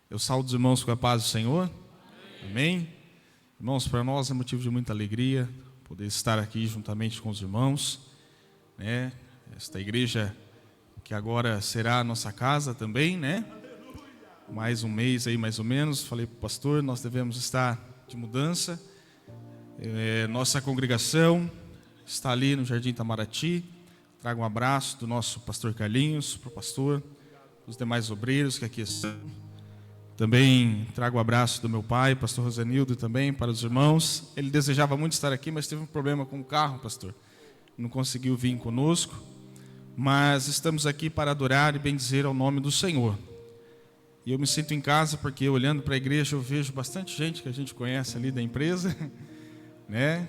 Eu saúdo os irmãos com a paz do Senhor. Amém. Irmãos, para nós é motivo de muita alegria poder estar aqui juntamente com os irmãos, né? Esta igreja que agora será a nossa casa também, né? Mais um mês aí, mais ou menos. Falei para o pastor, nós devemos estar de mudança. Nossa congregação está ali no Jardim Itamaraty. Trago um abraço do nosso pastor Carlinhos, para o pastor, os demais obreiros que aqui estão. Também trago o abraço do meu pai, pastor Rosanildo, também para os irmãos. Ele desejava muito estar aqui, mas teve um problema com o carro, pastor. Não conseguiu vir conosco. Mas estamos aqui para adorar e bendizer ao nome do Senhor. E eu me sinto em casa porque, olhando para a igreja, eu vejo bastante gente que a gente conhece ali da empresa, né?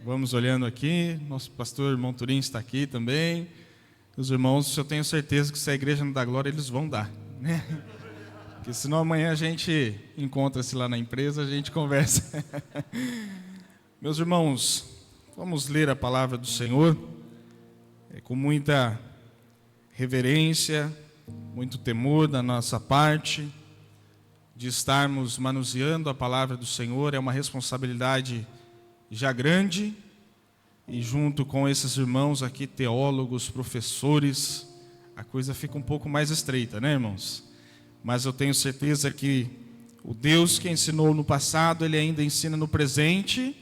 Vamos olhando aqui, nosso pastor irmão Turim está aqui também. Os irmãos, eu tenho certeza que se a igreja não dá glória, eles vão dar, né? Porque senão amanhã a gente encontra-se lá na empresa, a gente conversa. Meus irmãos, vamos ler a palavra do Senhor com muita reverência, muito temor da nossa parte, de estarmos manuseando a palavra do Senhor. É uma responsabilidade já grande, e junto com esses irmãos aqui, teólogos, professores, a coisa fica um pouco mais estreita, né, irmãos? Mas eu tenho certeza que o Deus que ensinou no passado, Ele ainda ensina no presente,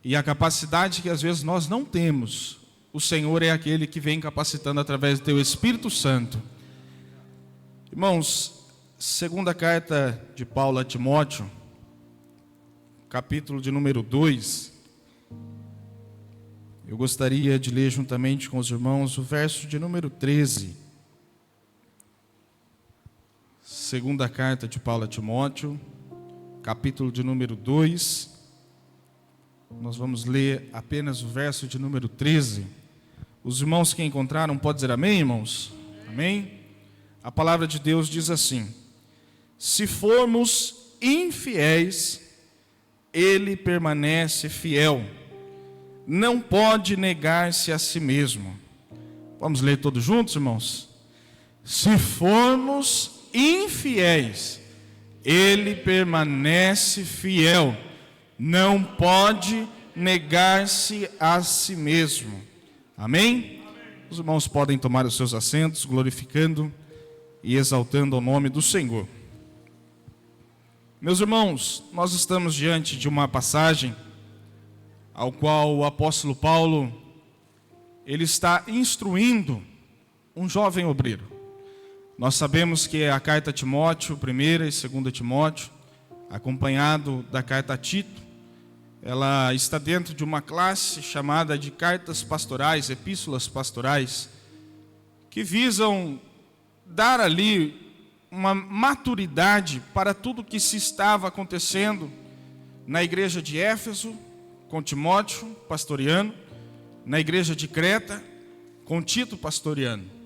e a capacidade que às vezes nós não temos, o Senhor é aquele que vem capacitando através do Teu Espírito Santo. Irmãos, segunda carta de Paulo a Timóteo, capítulo de número 2, eu gostaria de ler juntamente com os irmãos o verso de número 13. Segunda carta de Paulo a Timóteo, capítulo de número 2, nós vamos ler apenas o verso de número 13. Os irmãos que encontraram, podem dizer amém, irmãos? Amém? A palavra de Deus diz assim: se formos infiéis, Ele permanece fiel, não pode negar-se a si mesmo. Vamos ler todos juntos, irmãos? Se formos infiéis, Ele permanece fiel, não pode negar-se a si mesmo. Amém? Os irmãos podem tomar os seus assentos, glorificando e exaltando o nome do Senhor. Meus irmãos, nós estamos diante de uma passagem ao qual o apóstolo Paulo, ele está instruindo um jovem obreiro. Nós sabemos que a carta a Timóteo, 1ª e 2ª Timóteo, acompanhado da carta a Tito, ela está dentro de uma classe chamada de cartas pastorais, epístolas pastorais, que visam dar ali uma maturidade para tudo que se estava acontecendo na igreja de Éfeso, com Timóteo pastoreando, na igreja de Creta, com Tito pastoreando.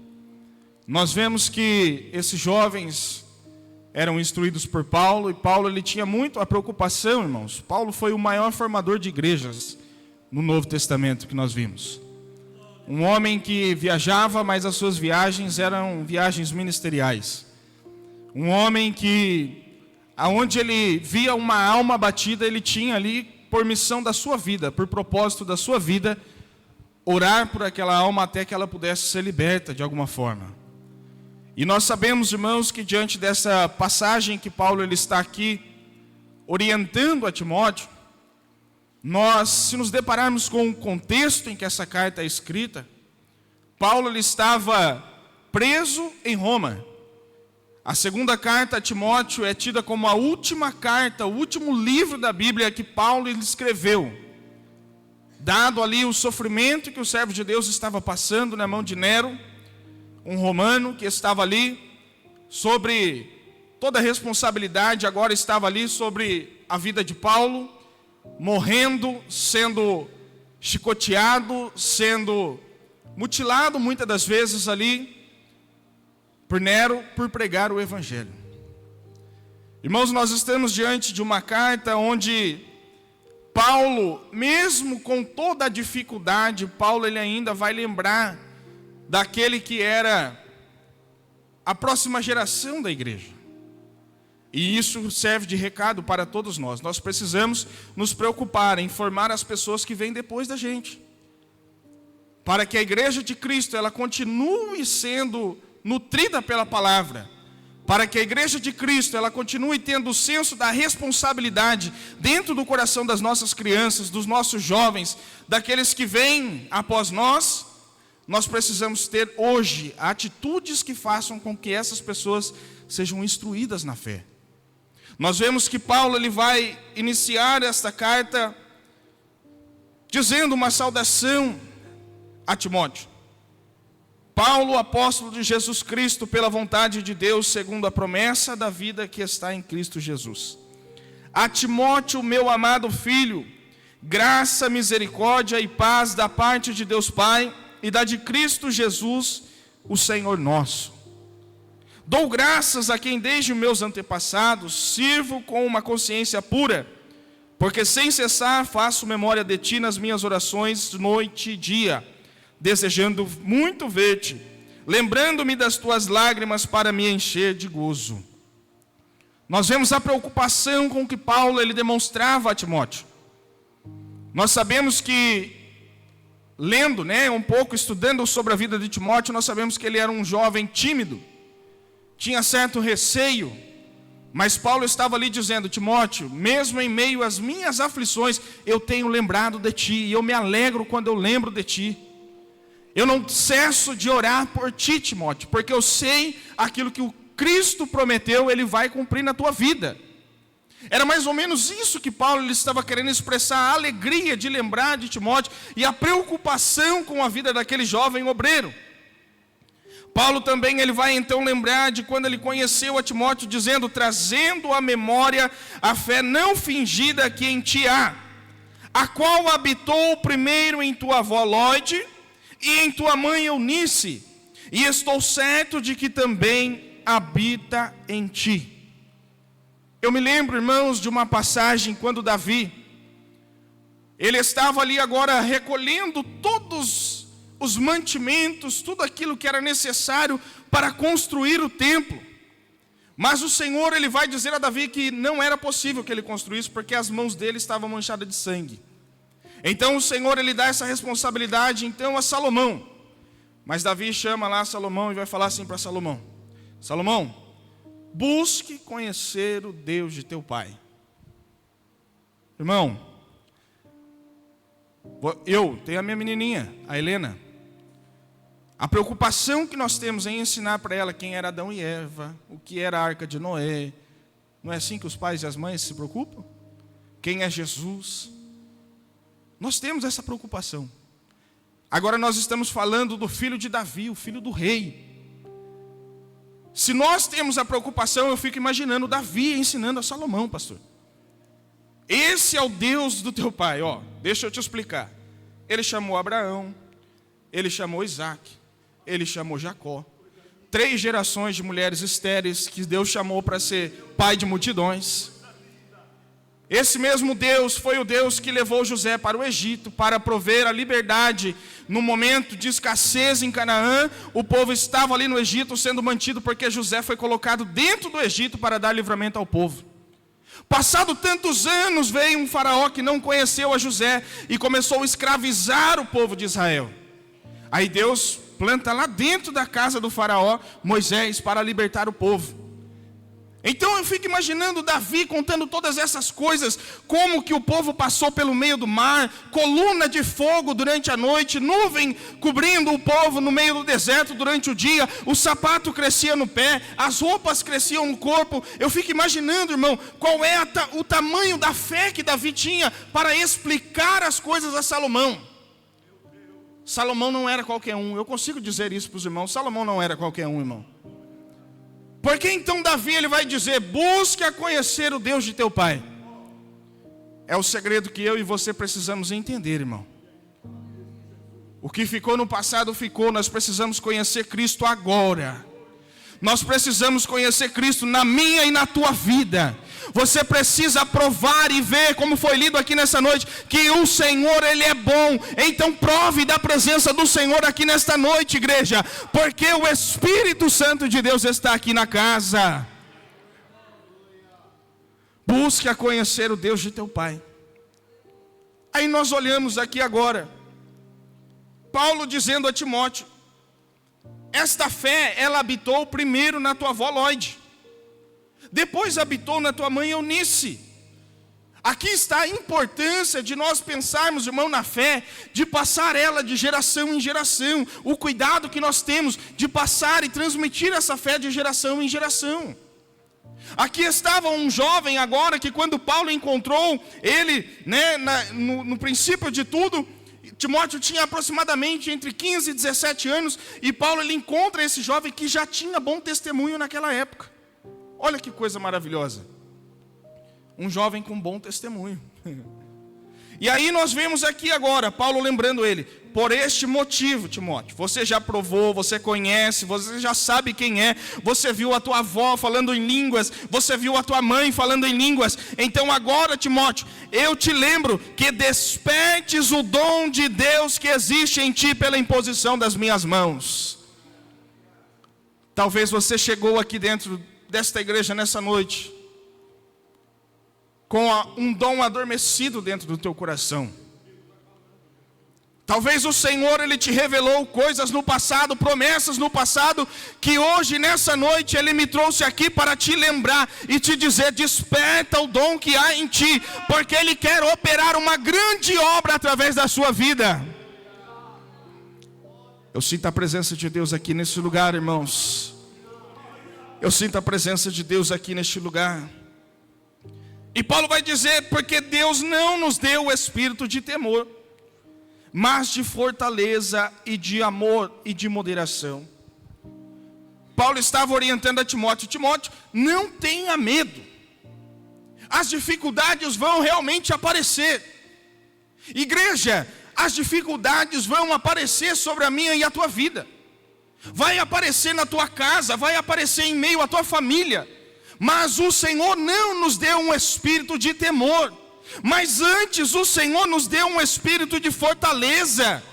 Nós vemos que esses jovens eram instruídos por Paulo, e Paulo ele tinha muito a preocupação, irmãos. Paulo foi o maior formador de igrejas no Novo Testamento que nós vimos. Um homem que viajava, mas as suas viagens eram viagens ministeriais. Um homem que, aonde ele via uma alma abatida, ele tinha ali, por missão da sua vida, por propósito da sua vida, orar por aquela alma até que ela pudesse ser liberta de alguma forma. E nós sabemos, irmãos, que diante dessa passagem que Paulo ele está aqui orientando a Timóteo, nós, se nos depararmos com o contexto em que essa carta é escrita, Paulo ele estava preso em Roma. A segunda carta a Timóteo é tida como a última carta, o último livro da Bíblia que Paulo ele escreveu, dado ali o sofrimento que o servo de Deus estava passando na mão de Nero, um romano que estava ali sobre toda a responsabilidade, agora estava ali sobre a vida de Paulo, morrendo, sendo chicoteado, sendo mutilado muitas das vezes ali por Nero, por pregar o evangelho. Irmãos, nós estamos diante de uma carta onde Paulo, mesmo com toda a dificuldade, Paulo ele ainda vai lembrar daquele que era a próxima geração da igreja. E isso serve de recado para todos nós. Nós precisamos nos preocupar em formar as pessoas que vêm depois da gente, para que a igreja de Cristo ela continue sendo nutrida pela palavra, para que a igreja de Cristo ela continue tendo o senso da responsabilidade dentro do coração das nossas crianças, dos nossos jovens, daqueles que vêm após nós. Nós precisamos ter hoje atitudes que façam com que essas pessoas sejam instruídas na fé. Nós vemos que Paulo ele vai iniciar esta carta dizendo uma saudação a Timóteo. Paulo, apóstolo de Jesus Cristo, pela vontade de Deus, segundo a promessa da vida que está em Cristo Jesus. A Timóteo, meu amado filho, graça, misericórdia e paz da parte de Deus Pai e da de Cristo Jesus, o Senhor nosso. Dou graças a quem desde meus antepassados sirvo com uma consciência pura, porque sem cessar faço memória de ti nas minhas orações noite e dia, desejando muito ver-te, lembrando-me das tuas lágrimas para me encher de gozo. Nós vemos a preocupação com que Paulo ele demonstrava a Timóteo. Nós sabemos que, lendo, um pouco, estudando sobre a vida de Timóteo, nós sabemos que ele era um jovem tímido, tinha certo receio, mas Paulo estava ali dizendo: Timóteo, mesmo em meio às minhas aflições, eu tenho lembrado de ti, e eu me alegro quando eu lembro de ti. Eu não cesso de orar por ti, Timóteo, porque eu sei aquilo que o Cristo prometeu, ele vai cumprir na tua vida. Era mais ou menos isso que Paulo ele estava querendo expressar, a alegria de lembrar de Timóteo e a preocupação com a vida daquele jovem obreiro. Paulo também ele vai então lembrar de quando ele conheceu a Timóteo, dizendo: trazendo à memória a fé não fingida que em ti há, a qual habitou primeiro em tua avó Lóide e em tua mãe Eunice, e estou certo de que também habita em ti. Eu me lembro, irmãos, de uma passagem quando Davi, ele estava ali agora recolhendo todos os mantimentos, tudo aquilo que era necessário para construir o templo. Mas o Senhor, ele vai dizer a Davi que não era possível que ele construísse, porque as mãos dele estavam manchadas de sangue. Então o Senhor, ele dá essa responsabilidade então a Salomão. Mas Davi chama lá Salomão e vai falar assim para Salomão: Salomão, busque conhecer o Deus de teu pai. Irmão, eu tenho a minha menininha, a Helena. A preocupação que nós temos em ensinar para ela quem era Adão e Eva, o que era a Arca de Noé. Não é assim que os pais e as mães se preocupam? Quem é Jesus? Nós temos essa preocupação. Agora nós estamos falando do filho de Davi, o filho do rei. Se nós temos a preocupação, eu fico imaginando Davi ensinando a Salomão, pastor. Esse é o Deus do teu pai, deixa eu te explicar. Ele chamou Abraão, ele chamou Isaac, ele chamou Jacó. 3 gerações de mulheres estéreis que Deus chamou para ser pai de multidões. Esse mesmo Deus foi o Deus que levou José para o Egito, para prover a liberdade no momento de escassez em Canaã. O povo estava ali no Egito sendo mantido porque José foi colocado dentro do Egito para dar livramento ao povo. Passado tantos anos, veio um faraó que não conheceu a José e começou a escravizar o povo de Israel. Aí Deus planta lá dentro da casa do faraó Moisés para libertar o povo. Então eu fico imaginando Davi contando todas essas coisas, como que o povo passou pelo meio do mar, coluna de fogo durante a noite, nuvem cobrindo o povo no meio do deserto durante o dia, o sapato crescia no pé, as roupas cresciam no corpo. Eu fico imaginando, irmão, qual é o tamanho da fé que Davi tinha para explicar as coisas a Salomão. Salomão não era qualquer um, eu consigo dizer isso para os irmãos, Salomão não era qualquer um, irmão. Porque então Davi ele vai dizer: busque a conhecer o Deus de teu pai. É o segredo que eu e você precisamos entender, irmão. O que ficou no passado ficou, nós precisamos conhecer Cristo agora. Nós precisamos conhecer Cristo na minha e na tua vida. Você precisa provar e ver, como foi lido aqui nessa noite, que o Senhor, Ele é bom. Então prove da presença do Senhor aqui nesta noite, igreja, porque o Espírito Santo de Deus está aqui na casa. busque a conhecer o Deus de teu pai. Aí nós olhamos aqui agora, Paulo dizendo a Timóteo, esta fé, ela habitou primeiro na tua avó Lloyd, depois habitou na tua mãe Eunice. Aqui está a importância de nós pensarmos, irmão, na fé, de passar ela de geração em geração, o cuidado que nós temos de passar e transmitir essa fé de geração em geração. Aqui estava um jovem agora que quando Paulo encontrou ele, no princípio de tudo, Timóteo tinha aproximadamente entre 15 e 17 anos, e Paulo ele encontra esse jovem que já tinha bom testemunho naquela época. Olha que coisa maravilhosa. Um jovem com bom testemunho. E aí nós vemos aqui agora, Paulo lembrando ele, por este motivo, Timóteo, você já provou, você conhece, você já sabe quem é, você viu a tua avó falando em línguas, você viu a tua mãe falando em línguas, então agora, Timóteo, eu te lembro que despertes o dom de Deus que existe em ti pela imposição das minhas mãos. Talvez você chegou aqui dentro desta igreja nessa noite, com um dom adormecido dentro do teu coração. Talvez o Senhor ele te revelou coisas no passado, promessas no passado, que hoje nessa noite Ele me trouxe aqui para te lembrar e te dizer, desperta o dom que há em ti, porque Ele quer operar uma grande obra através da sua vida. Eu sinto a presença de Deus aqui nesse lugar, irmãos. Eu sinto a presença de Deus aqui neste lugar. E Paulo vai dizer, porque Deus não nos deu o espírito de temor, mas de fortaleza e de amor e de moderação. Paulo estava orientando a Timóteo, Timóteo, não tenha medo. As dificuldades vão realmente aparecer. Igreja, as dificuldades vão aparecer sobre a minha e a tua vida. Vai aparecer na tua casa, vai aparecer em meio à tua família. Mas o Senhor não nos deu um espírito de temor, mas antes o Senhor nos deu um espírito de fortaleza,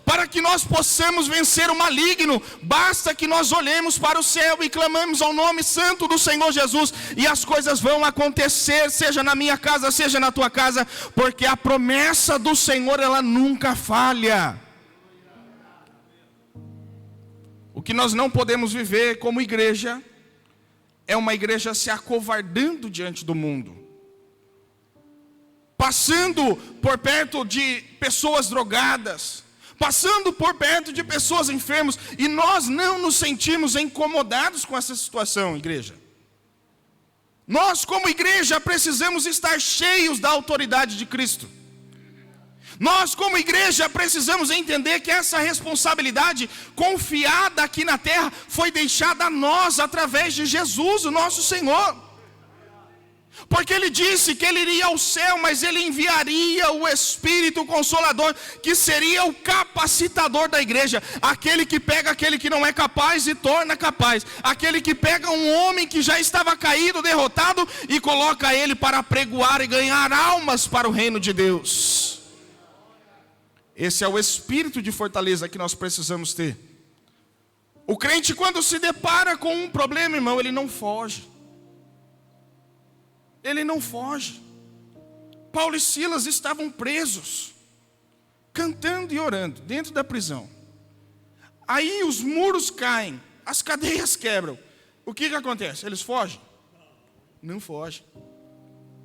para que nós possamos vencer o maligno. Basta que nós olhemos para o céu e clamamos ao nome santo do Senhor Jesus, e as coisas vão acontecer, seja na minha casa, seja na tua casa, porque a promessa do Senhor, ela nunca falha. O que nós não podemos viver como igreja, é uma igreja se acovardando diante do mundo, passando por perto de pessoas drogadas, passando por perto de pessoas enfermas, e nós não nos sentimos incomodados com essa situação, igreja. Nós como igreja precisamos estar cheios da autoridade de Cristo. Nós como igreja precisamos entender que essa responsabilidade confiada aqui na terra foi deixada a nós através de Jesus, o nosso Senhor. Porque Ele disse que Ele iria ao céu, mas Ele enviaria o Espírito Consolador, que seria o capacitador da igreja. Aquele que pega aquele que não é capaz e torna capaz. Aquele que pega um homem que já estava caído, derrotado, e coloca ele para pregoar e ganhar almas para o reino de Deus. Esse é o espírito de fortaleza que nós precisamos ter. O crente, quando se depara com um problema, irmão, ele não foge. Ele não foge. Paulo e Silas estavam presos, cantando e orando, dentro da prisão. Aí os muros caem, as cadeias quebram. O que acontece? Eles fogem? Não fogem.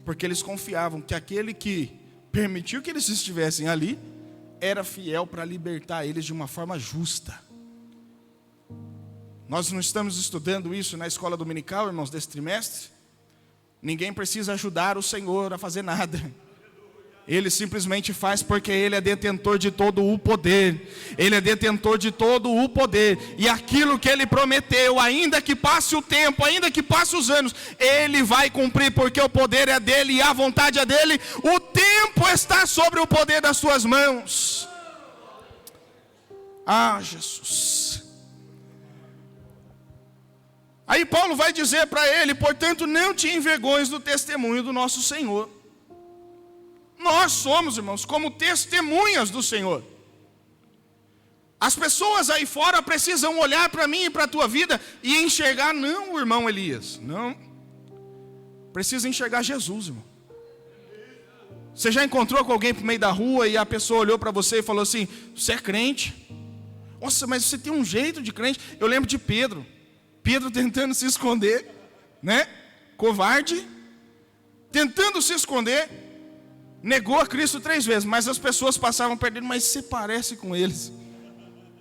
Porque eles confiavam que aquele que permitiu que eles estivessem ali, era fiel para libertar eles de uma forma justa. Nós não estamos estudando isso na escola dominical, irmãos, desse trimestre? Ninguém precisa ajudar o Senhor a fazer nada. Ele simplesmente faz porque Ele é detentor de todo o poder. Ele é detentor de todo o poder. E aquilo que Ele prometeu, ainda que passe o tempo, ainda que passe os anos, Ele vai cumprir, porque o poder é dEle e a vontade é dEle. O tempo está sobre o poder das suas mãos. Ah, Jesus. Aí Paulo vai dizer para ele, portanto, não te envergonhes do testemunho do nosso Senhor. Nós somos, irmãos, como testemunhas do Senhor. As pessoas aí fora precisam olhar para mim e para a tua vida e enxergar, não, irmão Elias, não. precisa enxergar Jesus, irmão. Você já encontrou com alguém por meio da rua e a pessoa olhou para você e falou assim: você é crente? Nossa, mas você tem um jeito de crente. Eu lembro de Pedro tentando se esconder, né? Covarde, tentando se esconder, negou a Cristo 3 vezes, mas as pessoas passavam perdendo. Mas você parece com eles,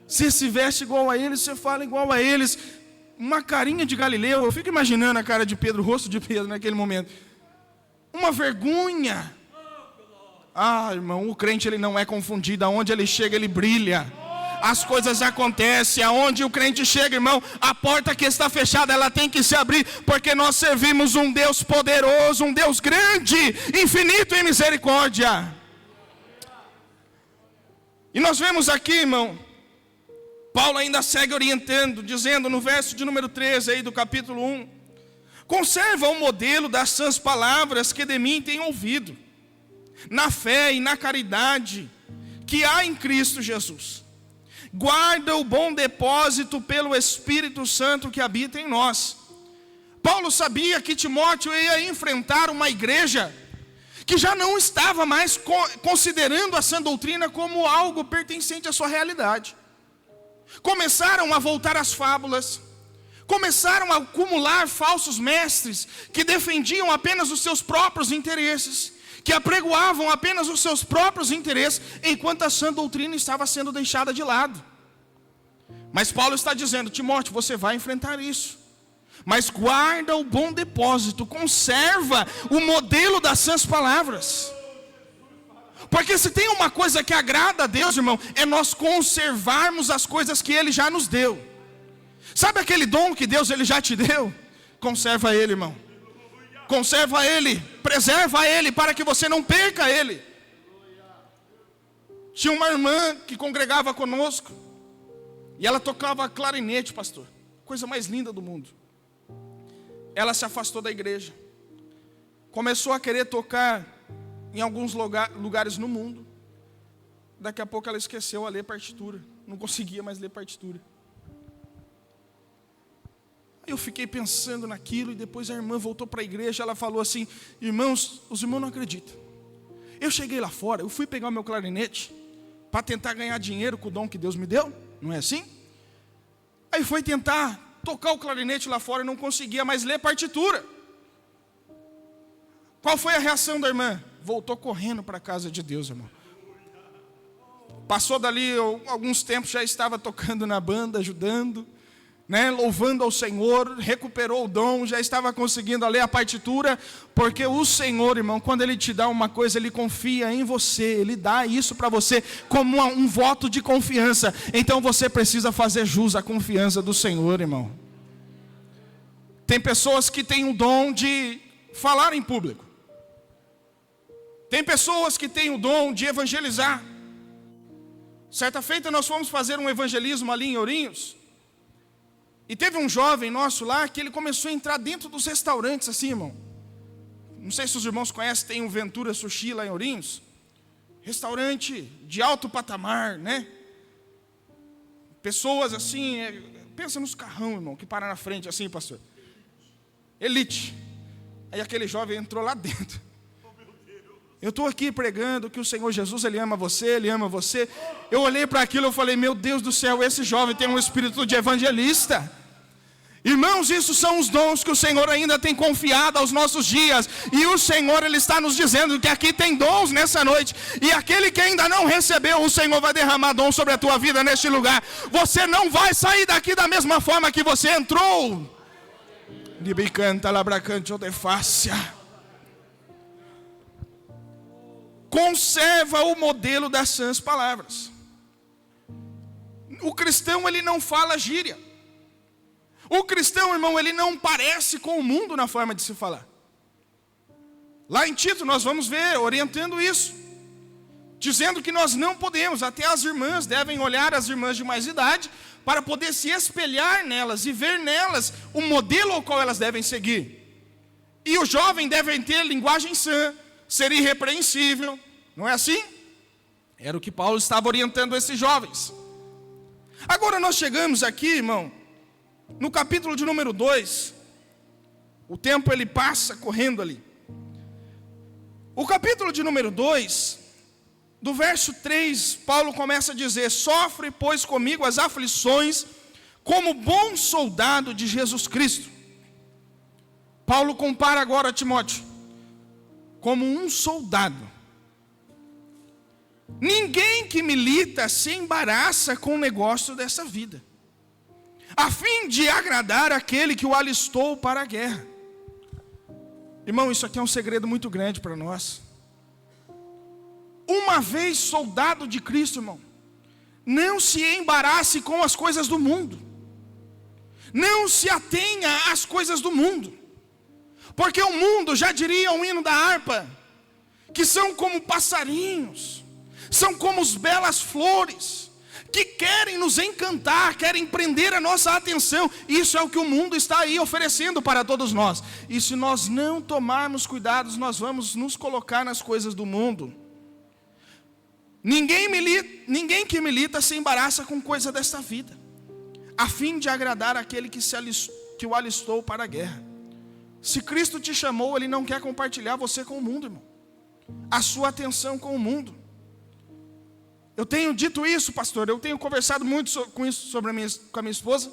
você se veste igual a eles, você fala igual a eles, uma carinha de Galileu. Eu fico imaginando a cara de Pedro, o rosto de Pedro naquele momento, uma vergonha. Ah, irmão, o crente ele não é confundido, aonde ele chega ele brilha. As coisas acontecem, aonde o crente chega, irmão, a porta que está fechada, ela tem que se abrir, porque nós servimos um Deus poderoso, um Deus grande, infinito em misericórdia. E nós vemos aqui, irmão, Paulo ainda segue orientando, dizendo no verso de número 13 aí do capítulo 1, conserva o modelo das sãs palavras que de mim têm ouvido, na fé e na caridade que há em Cristo Jesus. Guarda o bom depósito pelo Espírito Santo que habita em nós. Paulo sabia que Timóteo ia enfrentar uma igreja que já não estava mais considerando a sã doutrina como algo pertencente à sua realidade. Começaram a voltar às fábulas, começaram a acumular falsos mestres que defendiam apenas os seus próprios interesses, que apregoavam apenas os seus próprios interesses, enquanto a sã doutrina estava sendo deixada de lado. Mas Paulo está dizendo: Timóteo, você vai enfrentar isso, mas guarda o bom depósito, conserva o modelo das sãs palavras. Porque se tem uma coisa que agrada a Deus, irmão, é nós conservarmos as coisas que Ele já nos deu. Sabe aquele dom que Deus ele já te deu? Conserva ele, irmão. Conserva ele, preserva ele, para que você não perca ele. Tinha uma irmã que congregava conosco, e ela tocava clarinete, pastor. Coisa mais linda do mundo. Ela se afastou da igreja, começou a querer tocar em alguns lugares no mundo. Daqui a pouco ela esqueceu a ler partitura, não conseguia mais ler partitura. Eu fiquei pensando naquilo, e depois a irmã voltou para a igreja. Ela falou assim: irmãos, os irmãos não acreditam. Eu cheguei lá fora, eu fui pegar o meu clarinete para tentar ganhar dinheiro com o dom que Deus me deu, não é assim? Aí foi tentar tocar o clarinete lá fora e não conseguia mais ler partitura. Qual foi a reação da irmã? Voltou correndo para a casa de Deus, irmão. Passou dali alguns tempos, já estava tocando na banda, ajudando, né, louvando ao Senhor, recuperou o dom, já estava conseguindo ler a partitura, porque o Senhor, irmão, quando Ele te dá uma coisa, Ele confia em você, Ele dá isso para você como um voto de confiança. Então você precisa fazer jus à confiança do Senhor, irmão. Tem pessoas que têm o dom de falar em público, tem pessoas que têm o dom de evangelizar. Certa feita nós fomos fazer um evangelismo ali em Ourinhos, e teve um jovem nosso lá que ele começou a entrar dentro dos restaurantes assim, irmão. Não sei se os irmãos conhecem, tem o Ventura Sushi lá em Ourinhos. Restaurante de alto patamar, né? Pessoas assim, pensa nos carrão, irmão, que para na frente assim, pastor. Elite. Aí aquele jovem entrou lá dentro. Eu estou aqui pregando que o Senhor Jesus, Ele ama você, Ele ama você. Eu olhei para aquilo e falei: meu Deus do céu, esse jovem tem um espírito de evangelista. Irmãos, isso são os dons que o Senhor ainda tem confiado aos nossos dias. E o Senhor, Ele está nos dizendo que aqui tem dons nessa noite. E aquele que ainda não recebeu, o Senhor vai derramar dom sobre a tua vida neste lugar. Você não vai sair daqui da mesma forma que você entrou. Libicanta labracante odefácia. Conserva o modelo das sãs palavras. O cristão, ele não fala gíria. O cristão, irmão, ele não parece com o mundo na forma de se falar. Lá em Tito nós vamos ver, orientando isso, dizendo que nós não podemos, até as irmãs devem olhar as irmãs de mais idade, para poder se espelhar nelas e ver nelas o modelo ao qual elas devem seguir. E o jovem deve ter linguagem sã, ser irrepreensível, não é assim? Era o que Paulo estava orientando esses jovens. Agora nós chegamos aqui, irmão, no capítulo de número 2, O tempo ele passa correndo ali. O capítulo de número 2, do verso 3, Paulo começa a dizer: sofre, pois, comigo as aflições, como bom soldado de Jesus Cristo. Paulo compara agora Timóteo como um soldado. Ninguém que milita se embaraça com o negócio dessa vida, a fim de agradar aquele que o alistou para a guerra. Irmão, isso aqui é um segredo muito grande para nós. Uma vez soldado de Cristo, irmão, não se embarace com as coisas do mundo. Não se atenha às coisas do mundo. Porque o mundo, já diria o hino da harpa, que são como passarinhos, são como as belas flores, que querem nos encantar, querem prender a nossa atenção. Isso é o que o mundo está aí oferecendo para todos nós. E se nós não tomarmos cuidados, nós vamos nos colocar nas coisas do mundo. Ninguém que milita se embaraça com coisa desta vida, a fim de agradar aquele que o alistou para a guerra. Se Cristo te chamou, Ele não quer compartilhar você com o mundo, irmão, a sua atenção com o mundo. Eu tenho dito isso, pastor, eu tenho conversado muito com isso com a minha esposa.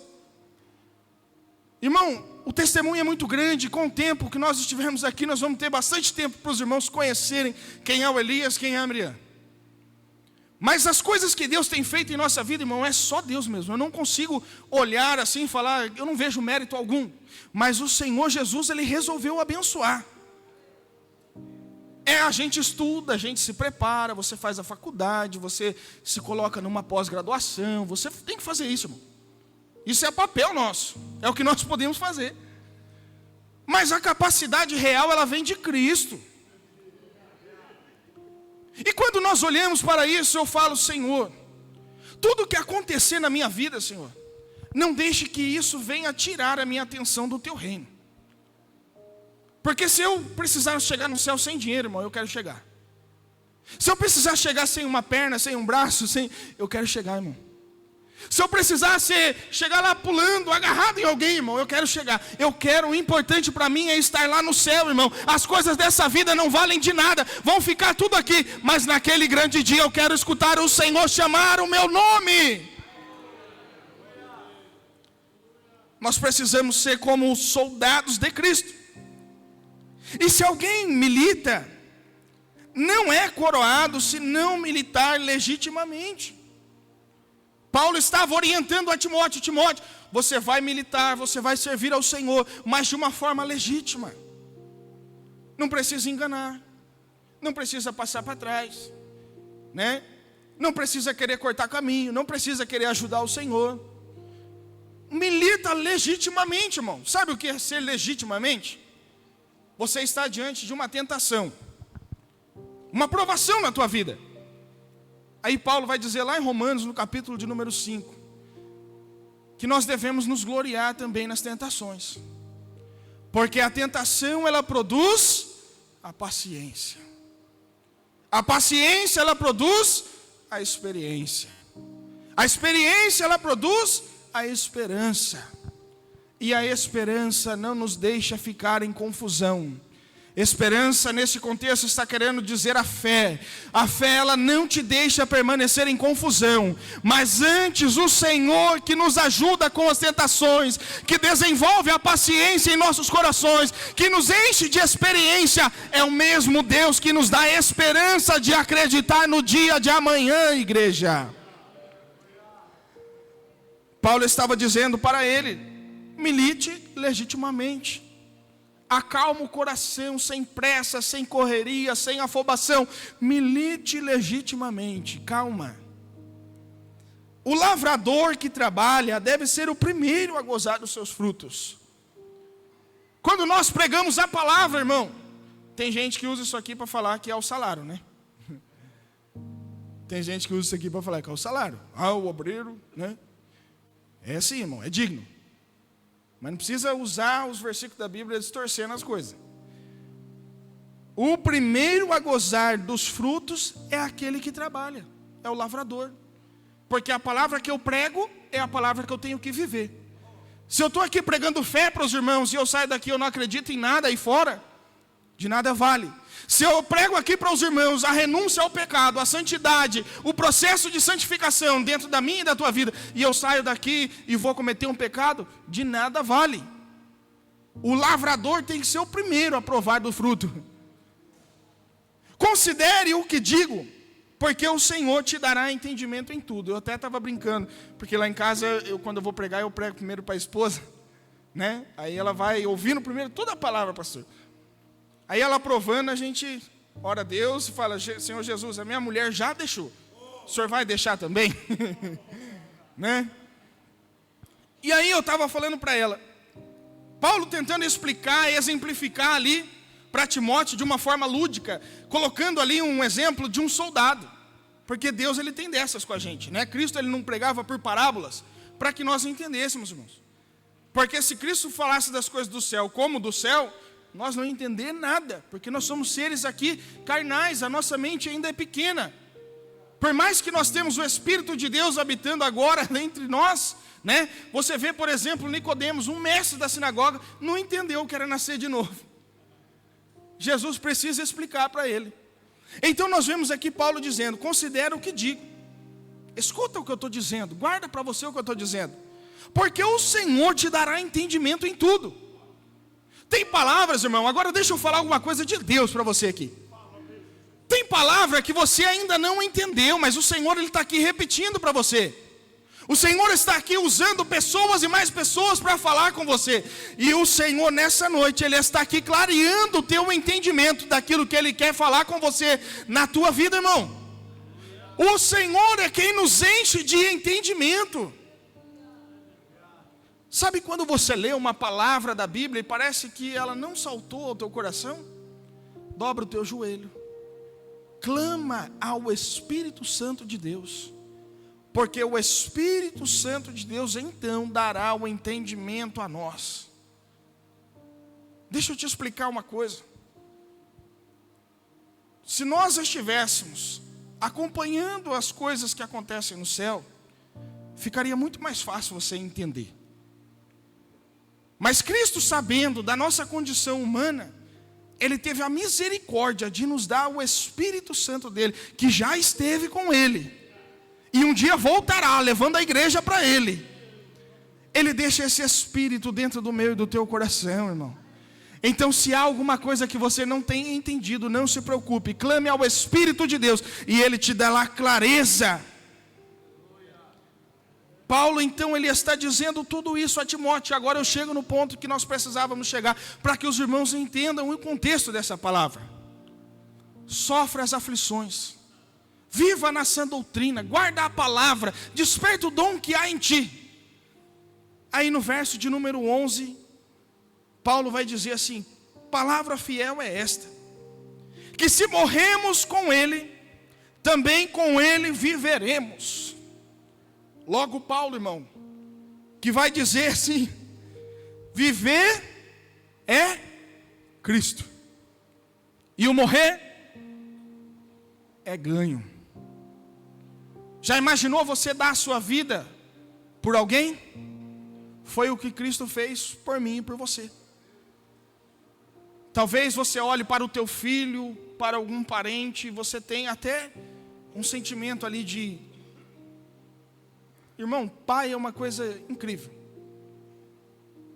Irmão, o testemunho é muito grande. Com o tempo que nós estivermos aqui, nós vamos ter bastante tempo para os irmãos conhecerem quem é o Elias, quem é a Miriam. Mas as coisas que Deus tem feito em nossa vida, irmão, é só Deus mesmo. Eu não consigo olhar assim e falar, eu não vejo mérito algum. Mas o Senhor Jesus, Ele resolveu abençoar. A gente estuda, a gente se prepara, você faz a faculdade, você se coloca numa pós-graduação, você tem que fazer isso, irmão. Isso é papel nosso, é o que nós podemos fazer. Mas a capacidade real, ela vem de Cristo. E quando nós olhamos para isso, eu falo: Senhor, tudo que acontecer na minha vida, Senhor, não deixe que isso venha tirar a minha atenção do Teu reino. Porque se eu precisar chegar no céu sem dinheiro, irmão, eu quero chegar. Se eu precisar chegar sem uma perna, sem um braço, eu quero chegar, irmão. Se eu precisar chegar lá pulando, agarrado em alguém, irmão, eu quero chegar. Eu quero, o importante para mim é estar lá no céu, irmão. As coisas dessa vida não valem de nada, vão ficar tudo aqui. Mas naquele grande dia eu quero escutar o Senhor chamar o meu nome. Nós precisamos ser como soldados de Cristo. E se alguém milita, não é coroado se não militar legitimamente. Paulo estava orientando a Timóteo: Timóteo, você vai militar, você vai servir ao Senhor, mas de uma forma legítima. Não precisa enganar, não precisa passar para trás, né? Não precisa querer cortar caminho, não precisa querer ajudar o Senhor. Milita legitimamente, irmão. Sabe o que é ser legitimamente? Você está diante de uma tentação, uma provação na tua vida. Aí Paulo vai dizer lá em Romanos, no capítulo de número 5, que nós devemos nos gloriar também nas tentações. Porque a tentação, ela produz a paciência. A paciência, ela produz a experiência. A experiência, ela produz a esperança. E a esperança não nos deixa ficar em confusão. Esperança, nesse contexto, está querendo dizer a fé. A fé, ela não te deixa permanecer em confusão, mas antes o Senhor que nos ajuda com as tentações, que desenvolve a paciência em nossos corações, que nos enche de experiência, é o mesmo Deus que nos dá esperança de acreditar no dia de amanhã, igreja. Paulo estava dizendo para ele: milite legitimamente. Acalma o coração, sem pressa, sem correria, sem afobação. Milite legitimamente, calma. O lavrador que trabalha deve ser o primeiro a gozar dos seus frutos. Quando nós pregamos a palavra, irmão, tem gente que usa isso aqui para falar que é o salário, né? Tem gente que usa isso aqui para falar que é o salário. O obreiro, né? É assim, irmão, é digno. Mas não precisa usar os versículos da Bíblia distorcendo as coisas. O primeiro a gozar dos frutos é aquele que trabalha, é o lavrador. Porque a palavra que eu prego é a palavra que eu tenho que viver. Se eu estou aqui pregando fé para os irmãos e eu saio daqui e eu não acredito em nada aí fora, de nada vale. Se eu prego aqui para os irmãos a renúncia ao pecado, a santidade, o processo de santificação dentro da minha e da tua vida, e eu saio daqui e vou cometer um pecado, de nada vale. O lavrador tem que ser o primeiro a provar do fruto. Considere o que digo, porque o Senhor te dará entendimento em tudo. Eu até estava brincando, porque lá em casa, quando eu vou pregar, eu prego primeiro para a esposa, né? Aí ela vai ouvindo primeiro toda a palavra, pastor. Aí ela aprovando, a gente ora a Deus e fala: Senhor Jesus, a minha mulher já deixou, o senhor vai deixar também? Né? E aí eu estava falando para ela, Paulo tentando explicar e exemplificar ali para Timóteo de uma forma lúdica, colocando ali um exemplo de um soldado, porque Deus ele tem dessas com a gente, né? Cristo ele não pregava por parábolas, para que nós entendêssemos, irmãos, porque se Cristo falasse das coisas do céu como do céu, nós não entender nada, porque nós somos seres aqui carnais, a nossa mente ainda é pequena. Por mais que nós temos o Espírito de Deus habitando agora entre nós, né? Você vê, por exemplo, Nicodemos, um mestre da sinagoga, não entendeu o que era nascer de novo. Jesus precisa explicar para ele. Então nós vemos aqui Paulo dizendo: considera o que digo, escuta o que eu estou dizendo, guarda para você o que eu estou dizendo, porque o Senhor te dará entendimento em tudo. Tem palavras, irmão, agora deixa eu falar alguma coisa de Deus para você aqui. Tem palavra que você ainda não entendeu, mas o Senhor ele está aqui repetindo para você. O Senhor está aqui usando pessoas e mais pessoas para falar com você. E o Senhor nessa noite, Ele está aqui clareando o teu entendimento daquilo que Ele quer falar com você na tua vida, irmão. O Senhor é quem nos enche de entendimento. Sabe quando você lê uma palavra da Bíblia e parece que ela não saltou ao teu coração? Dobra o teu joelho, clama ao Espírito Santo de Deus, porque o Espírito Santo de Deus então dará o entendimento a nós. Deixa eu te explicar uma coisa. Se nós estivéssemos acompanhando as coisas que acontecem no céu, ficaria muito mais fácil você entender. Mas Cristo, sabendo da nossa condição humana, Ele teve a misericórdia de nos dar o Espírito Santo dEle, que já esteve com Ele, e um dia voltará, levando a igreja para Ele. Ele deixa esse Espírito dentro do meu e do teu coração, irmão. Então se há alguma coisa que você não tenha entendido, não se preocupe, clame ao Espírito de Deus, e Ele te dará clareza. Paulo então ele está dizendo tudo isso a Timóteo. Agora eu chego no ponto que nós precisávamos chegar, para que os irmãos entendam o contexto dessa palavra. Sofre as aflições, viva na sã doutrina, guarda a palavra, desperta o dom que há em ti. Aí no verso de número 11, Paulo vai dizer assim: palavra fiel é esta, que se morremos com Ele, também com Ele viveremos. Logo Paulo, irmão, que vai dizer assim: viver é Cristo, e o morrer é ganho. Já imaginou você dar a sua vida por alguém? Foi o que Cristo fez por mim e por você. Talvez você olhe para o teu filho, para algum parente, você tem até um sentimento ali de... Irmão, pai é uma coisa incrível.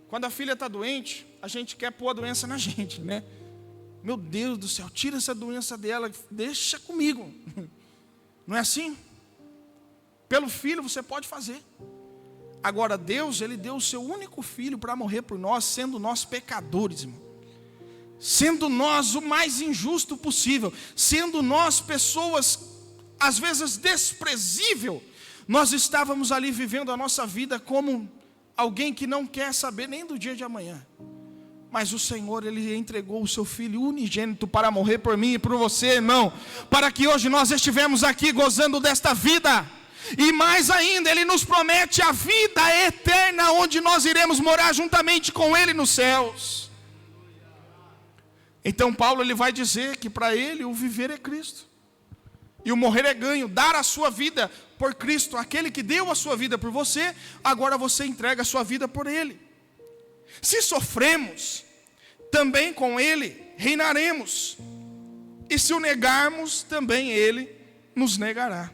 Quando a filha está doente, a gente quer pôr a doença na gente, né? Meu Deus do céu, tira essa doença dela, deixa comigo. Não é assim? Pelo filho você pode fazer. Agora Deus, Ele deu o seu único filho para morrer por nós, sendo nós pecadores, irmão. Sendo nós o mais injusto possível, sendo nós pessoas, às vezes desprezível. Nós estávamos ali vivendo a nossa vida como alguém que não quer saber nem do dia de amanhã. Mas o Senhor, Ele entregou o seu Filho unigênito para morrer por mim e por você, irmão. Para que hoje nós estivemos aqui gozando desta vida. E mais ainda, Ele nos promete a vida eterna, onde nós iremos morar juntamente com Ele nos céus. Então Paulo ele vai dizer que para ele o viver é Cristo. E o morrer é ganho, dar a sua vida por Cristo, aquele que deu a sua vida por você, agora você entrega a sua vida por Ele. Se sofremos, também com Ele reinaremos. E se o negarmos, também Ele nos negará.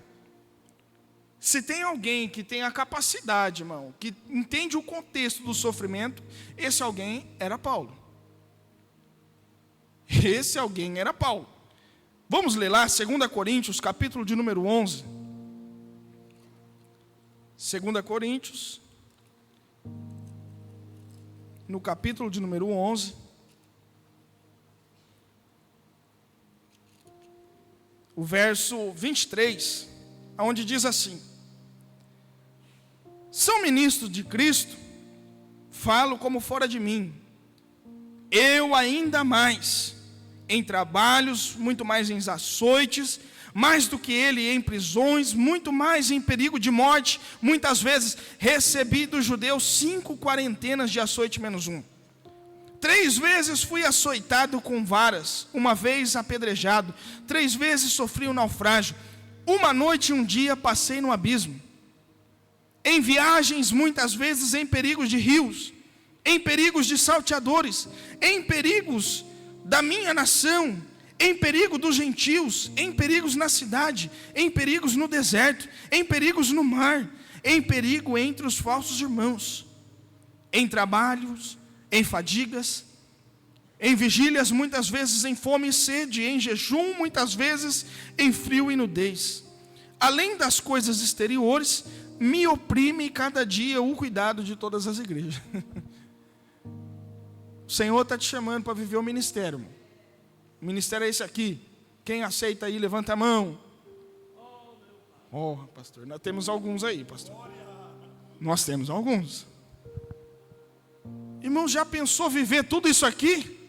Se tem alguém que tem a capacidade, irmão, que entende o contexto do sofrimento, esse alguém era Paulo. Esse alguém era Paulo. Vamos ler lá, 2 Coríntios, capítulo de número 11. 2 Coríntios, no capítulo de número 11. O verso 23, onde diz assim: são ministros de Cristo, falo como fora de mim, eu ainda mais, em trabalhos, muito mais em açoites, mais do que ele em prisões, muito mais em perigo de morte, muitas vezes recebi dos judeus 5 quarentenas de açoite menos 1. 3 vezes fui açoitado com varas, 1 vez apedrejado, 3 vezes sofri um naufrágio, 1 noite e 1 dia passei no abismo. Em viagens, muitas vezes em perigos de rios, em perigos de salteadores, em perigos da minha nação, em perigo dos gentios, em perigos na cidade, em perigos no deserto, em perigos no mar, em perigo entre os falsos irmãos, em trabalhos, em fadigas, em vigílias, muitas vezes em fome e sede, em jejum, muitas vezes em frio e nudez. Além das coisas exteriores, me oprime cada dia o cuidado de todas as igrejas. O Senhor está te chamando para viver o ministério, irmão. O ministério é esse aqui. Quem aceita aí, levanta a mão. Oh, pastor, nós temos alguns aí, pastor. Nós temos alguns. Irmão, já pensou viver tudo isso aqui?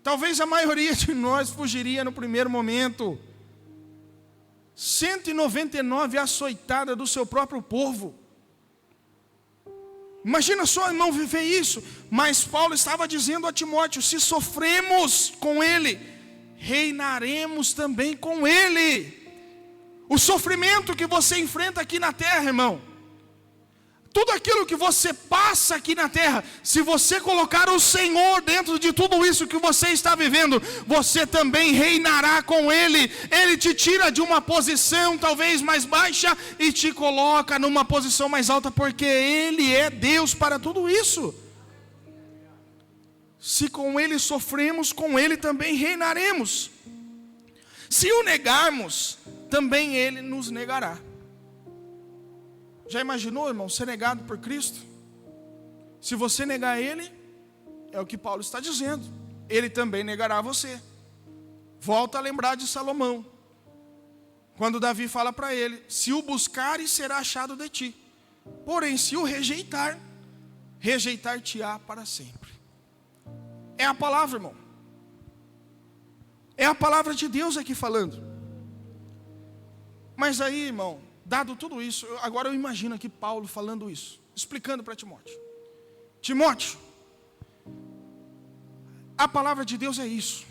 Talvez a maioria de nós fugiria no primeiro momento. 199 açoitada do seu próprio povo. Imagina só, irmão, viver isso. Mas Paulo estava dizendo a Timóteo: se sofremos com ele, reinaremos também com ele. O sofrimento que você enfrenta aqui na terra, irmão, tudo aquilo que você passa aqui na terra, se você colocar o Senhor dentro de tudo isso que você está vivendo, você também reinará com Ele. Ele te tira de uma posição talvez mais baixa e te coloca numa posição mais alta, porque Ele é Deus para tudo isso. Se com Ele sofremos, com Ele também reinaremos. Se o negarmos, também Ele nos negará. Já imaginou, irmão, ser negado por Cristo? Se você negar Ele, é o que Paulo está dizendo, Ele também negará você. Volta a lembrar de Salomão, quando Davi fala para ele: se o buscares, será achado de ti, porém se o rejeitar, rejeitar-te-á para sempre. É a palavra, irmão. É a palavra de Deus aqui falando. Mas aí, irmão, dado tudo isso, agora eu imagino aqui Paulo falando isso, explicando para Timóteo: Timóteo, a palavra de Deus é isso.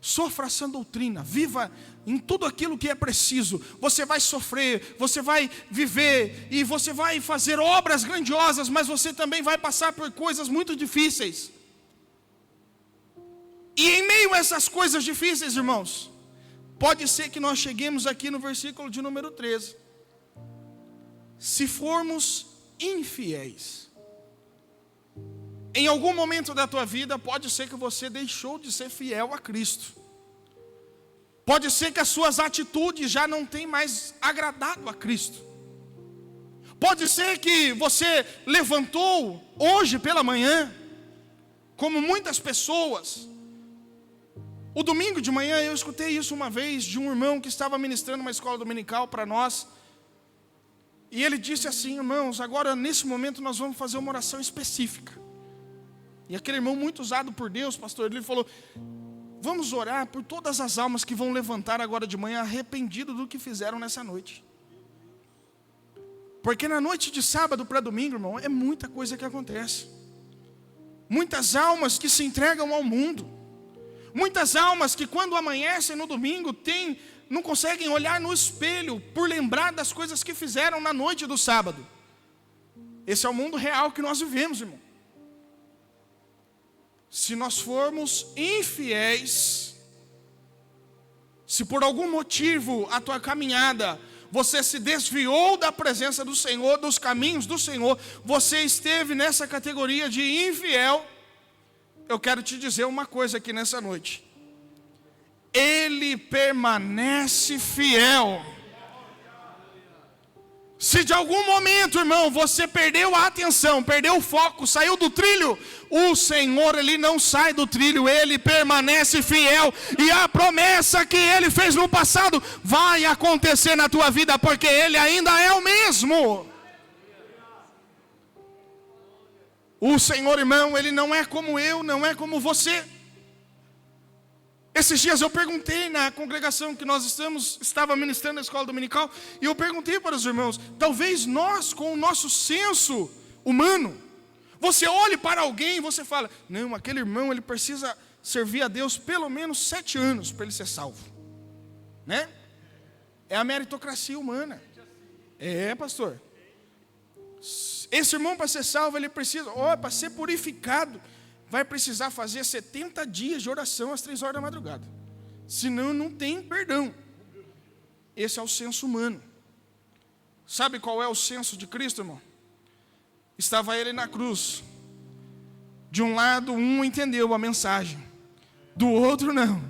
Sofra essa doutrina, viva em tudo aquilo que é preciso. Você vai sofrer, você vai viver e você vai fazer obras grandiosas, mas você também vai passar por coisas muito difíceis. E em meio a essas coisas difíceis, irmãos, pode ser que nós cheguemos aqui no versículo de número 13. Se formos infiéis, em algum momento da tua vida, pode ser que você deixou de ser fiel a Cristo. Pode ser que as suas atitudes já não tenham mais agradado a Cristo. Pode ser que você levantou hoje pela manhã, como muitas pessoas. O domingo de manhã eu escutei isso uma vez de um irmão que estava ministrando uma escola dominical para nós. E ele disse assim: irmãos, agora nesse momento nós vamos fazer uma oração específica. E aquele irmão muito usado por Deus, pastor, ele falou: vamos orar por todas as almas que vão levantar agora de manhã arrependido do que fizeram nessa noite. Porque na noite de sábado para domingo, irmão, é muita coisa que acontece. Muitas almas que se entregam ao mundo. Muitas almas que quando amanhecem no domingo têm não conseguem olhar no espelho por lembrar das coisas que fizeram na noite do sábado. Esse é o mundo real que nós vivemos, irmão. Se nós formos infiéis, se por algum motivo a tua caminhada, você se desviou da presença do Senhor, dos caminhos do Senhor, você esteve nessa categoria de infiel, eu quero te dizer uma coisa aqui nessa noite. Ele permanece fiel. Se de algum momento, irmão, você perdeu a atenção, perdeu o foco, saiu do trilho, o Senhor, Ele não sai do trilho, Ele permanece fiel. E a promessa que Ele fez no passado vai acontecer na tua vida, porque Ele ainda é o mesmo. O Senhor, irmão, Ele não é como eu, não é como você. Esses dias eu perguntei na congregação que nós estava ministrando na escola dominical, e eu perguntei para os irmãos, talvez nós com o nosso senso humano, você olhe para alguém e você fala, não, aquele irmão ele precisa servir a Deus pelo menos 7 anos para ele ser salvo, né? É a meritocracia humana. É, pastor. Esse irmão para ser salvo ele precisa, para ser purificado, vai precisar fazer 70 dias de oração às 3 horas da madrugada. Senão não tem perdão. Esse é o senso humano. Sabe qual é o senso de Cristo, irmão? Estava Ele na cruz. De um lado, um entendeu a mensagem. Do outro, não.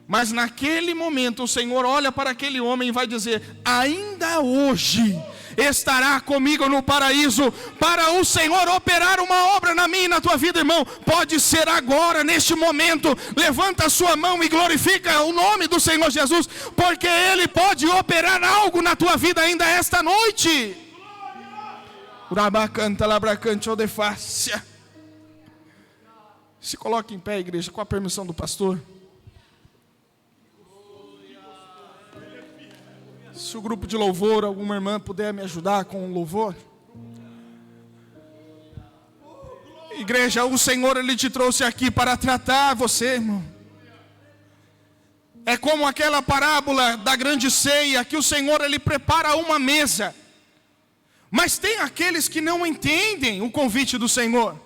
Mas naquele momento, o Senhor olha para aquele homem e vai dizer, ainda hoje estará comigo no paraíso, para o Senhor operar uma obra na minha e na tua vida, irmão. Pode ser agora, neste momento. Levanta a sua mão e glorifica o nome do Senhor Jesus, porque Ele pode operar algo na tua vida ainda esta noite. Urabacanta, labracante, odefácia. Se coloque em pé, igreja, com a permissão do pastor. Se o grupo de louvor, alguma irmã puder me ajudar com o louvor. Igreja, o Senhor Ele te trouxe aqui para tratar você, irmão. É como aquela parábola da grande ceia, que o Senhor Ele prepara uma mesa. Mas tem aqueles que não entendem o convite do Senhor.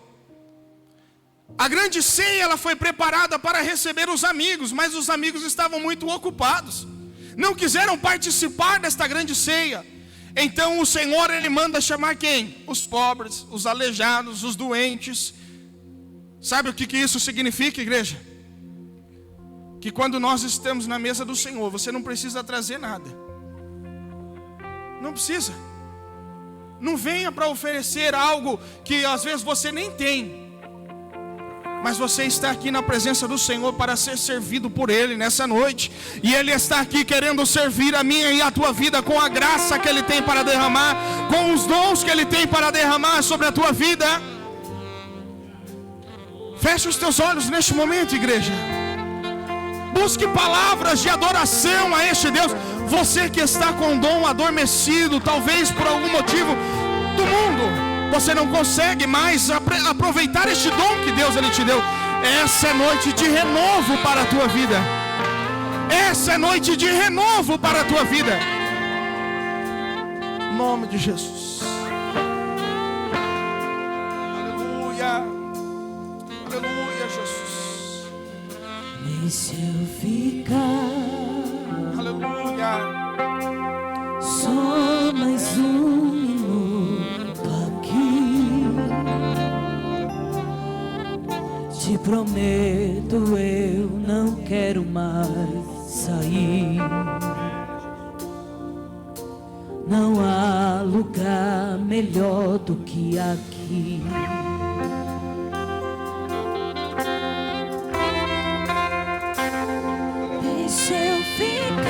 A grande ceia ela foi preparada para receber os amigos, mas os amigos estavam muito ocupados. Não quiseram participar desta grande ceia. Então o Senhor Ele manda chamar quem? Os pobres, os aleijados, os doentes. Sabe o que isso significa, igreja? Que quando nós estamos na mesa do Senhor, você não precisa trazer nada. Não precisa. Não venha para oferecer algo que às vezes você nem tem. Mas você está aqui na presença do Senhor para ser servido por Ele nessa noite. E Ele está aqui querendo servir a minha e a tua vida com a graça que Ele tem para derramar, com os dons que Ele tem para derramar sobre a tua vida. Feche os teus olhos neste momento, igreja. Busque palavras de adoração a este Deus. Você que está com o dom adormecido, talvez por algum motivo do mundo, você não consegue mais aproveitar este dom que Deus Ele te deu. Essa é noite de renovo para a tua vida. Essa é noite de renovo para a tua vida. Em nome de Jesus. Aleluia. Aleluia, Jesus. Deixa eu ficar. Aleluia. Só mais um minuto aqui. Te prometo, eu não quero mais sair. Não há lugar melhor do que aqui. Deixa eu ficar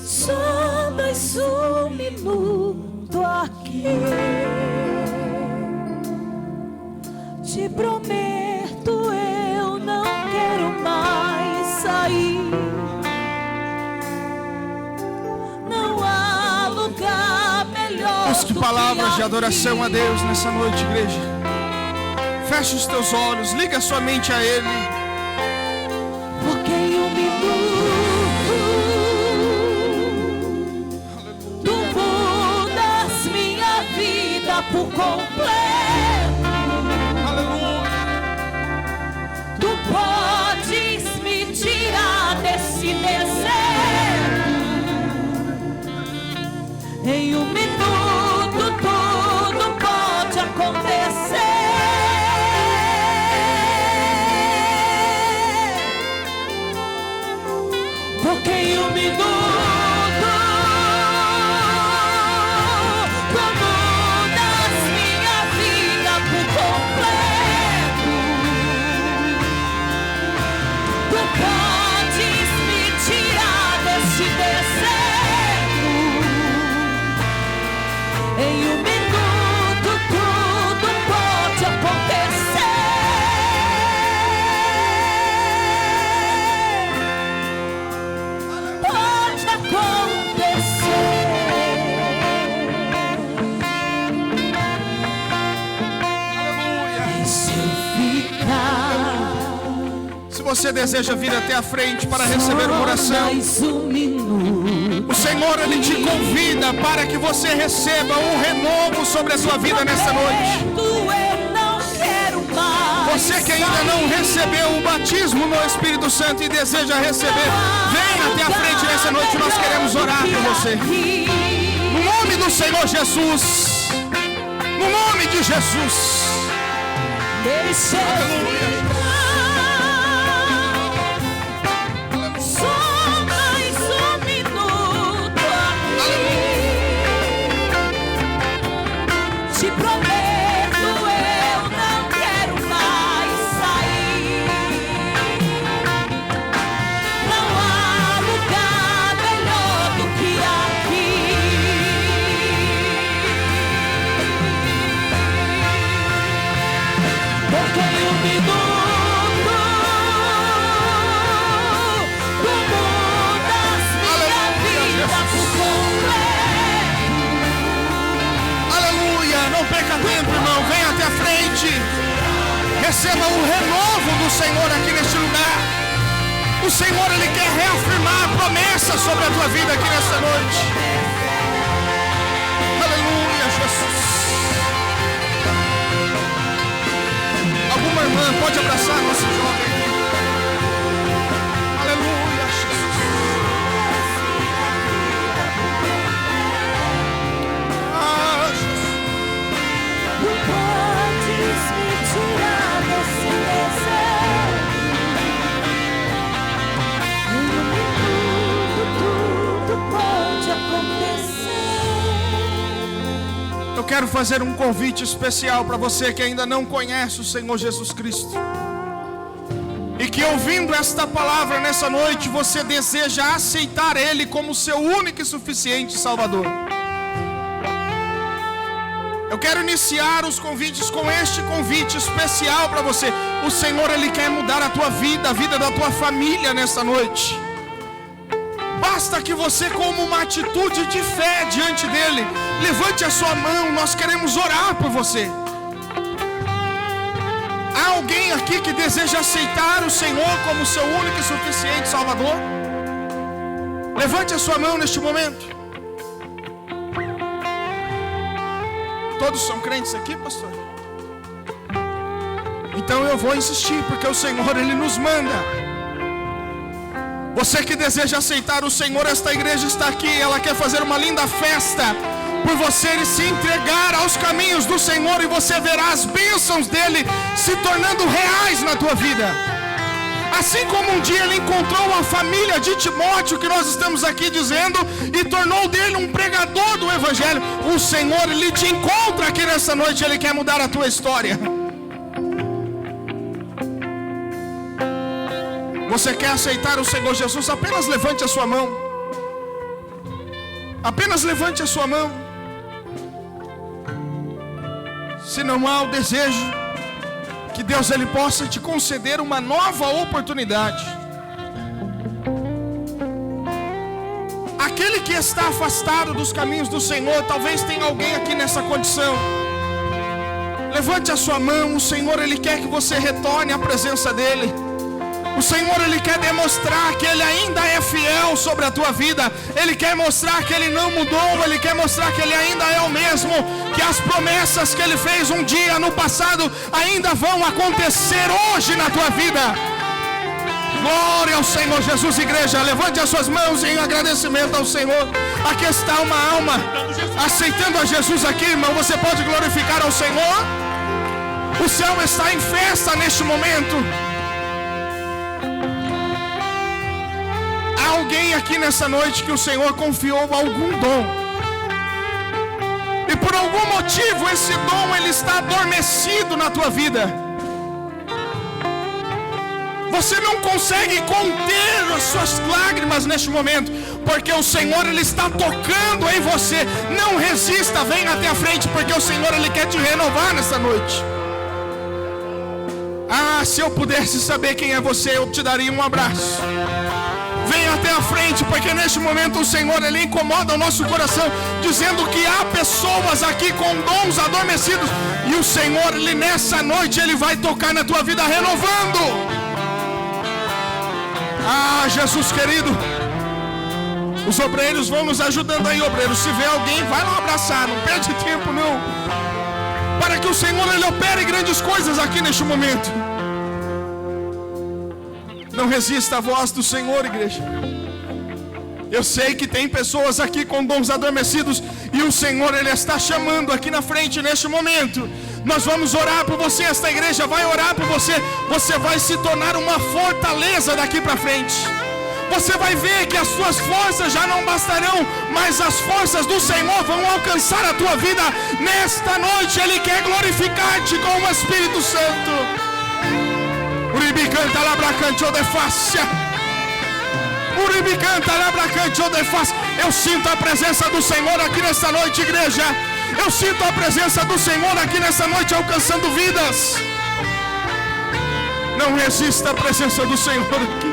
só mais um minuto aqui. Te prometo, eu não quero mais sair. Não há lugar melhor. Busque palavras de adoração a Deus nessa noite, igreja. Feche os teus olhos, liga a sua mente a Ele. Porque por completo. Aleluia. Tu podes me tirar desse deserto. Em um minuto tudo pode acontecer. Porque em um minuto tu mudas minha vida por completo. Tu podes me tirar desse deserto. Em um minuto tudo pode acontecer. Pode acontecer. Aleluia. E se eu ficar Se você deseja vir até a frente para receber uma oração, mais um minuto, o Senhor, Ele te convida para que você receba um renovo sobre a sua vida nessa noite. eu não quero mais. Você que ainda não recebeu o batismo no Espírito Santo e deseja receber, venha até a frente nessa noite, nós queremos orar por você. No nome do Senhor Jesus. No nome de Jesus. Deixa eu ficar. Só mais um minuto aqui. Te prometo, eu não quero mais sair. Não há lugar melhor do que aqui. Porque em um minuto tu mudas minha vida por completo. Aleluia. Não perca tempo, irmão. Venha até a frente. Receba o renovo do Senhor aqui neste lugar. O Senhor, Ele quer reafirmar a promessa sobre a tua vida aqui nessa noite. Aleluia, Jesus. Alguma irmã pode abraçar nosso jovem aqui. Aleluia, Jesus. Ah, Jesus. Tu podes me tirar desse deserto. Em um minuto tudo pode acontecer. Eu quero fazer um convite especial para você que ainda não conhece o Senhor Jesus Cristo. E que ouvindo esta palavra nessa noite, você deseja aceitar Ele como seu único e suficiente Salvador. Eu quero iniciar os convites com este convite especial para você. O Senhor, Ele quer mudar a tua vida, a vida da tua família nessa noite. Basta que você, como uma atitude de fé diante dEle, levante a sua mão, nós queremos orar por você. Há alguém aqui que deseja aceitar o Senhor como seu único e suficiente Salvador? Levante a sua mão neste momento. Todos são crentes aqui, pastor? Então eu vou insistir, porque o Senhor, Ele nos manda. Você que deseja aceitar o Senhor, esta igreja está aqui, ela quer fazer uma linda festa por você se entregar aos caminhos do Senhor, e você verá as bênçãos dele se tornando reais na tua vida. Assim como um dia ele encontrou a família de Timóteo, que nós estamos aqui dizendo, e tornou dele um pregador do Evangelho, o Senhor, Ele te encontra aqui nessa noite, Ele quer mudar a tua história. Você quer aceitar o Senhor Jesus? Apenas levante a sua mão. Apenas levante a sua mão. Se não há o desejo, que Deus Ele possa te conceder uma nova oportunidade. Aquele que está afastado dos caminhos do Senhor, talvez tenha alguém aqui nessa condição. Levante a sua mão. O Senhor, Ele quer que você retorne à presença dEle. O Senhor, Ele quer demonstrar que Ele ainda é fiel sobre a tua vida. Ele quer mostrar que Ele não mudou. Ele quer mostrar que Ele ainda é o mesmo. Que as promessas que Ele fez um dia no passado ainda vão acontecer hoje na tua vida. Glória ao Senhor Jesus. Igreja, levante as suas mãos em agradecimento ao Senhor. Aqui está uma alma aceitando a Jesus aqui, irmão. Você pode glorificar ao Senhor. O céu está em festa neste momento. Há alguém aqui nessa noite que o Senhor confiou algum dom, e por algum motivo esse dom ele está adormecido na tua vida. Você não consegue conter as suas lágrimas neste momento, porque o Senhor ele está tocando em você. Não resista, vem até a frente, porque o Senhor ele quer te renovar nessa noite. Ah, se eu pudesse saber quem é você, eu te daria um abraço. Vem até a frente, porque neste momento o Senhor ele incomoda o nosso coração, dizendo que há pessoas aqui com dons adormecidos, e o Senhor ele nessa noite ele vai tocar na tua vida, renovando. Ah, Jesus querido, os obreiros vão nos ajudando aí, obreiros. Se vê alguém, vai lá abraçar, não perde tempo não, para que o Senhor ele opere grandes coisas aqui neste momento. Não resista à voz do Senhor, igreja. Eu sei que tem pessoas aqui com dons adormecidos, e o Senhor ele está chamando aqui na frente neste momento. Nós vamos orar por você, esta igreja vai orar por você. Você vai se tornar uma fortaleza daqui para frente. Você vai ver que as suas forças já não bastarão, mas as forças do Senhor vão alcançar a tua vida. Nesta noite Ele quer glorificar-te com o Espírito Santo. Uribicanta labracante odefácia. Uribicanta labracante odefácia. Eu sinto a presença do Senhor aqui nesta noite, igreja. Eu sinto a presença do Senhor aqui nessa noite alcançando vidas. Não resista à presença do Senhor aqui.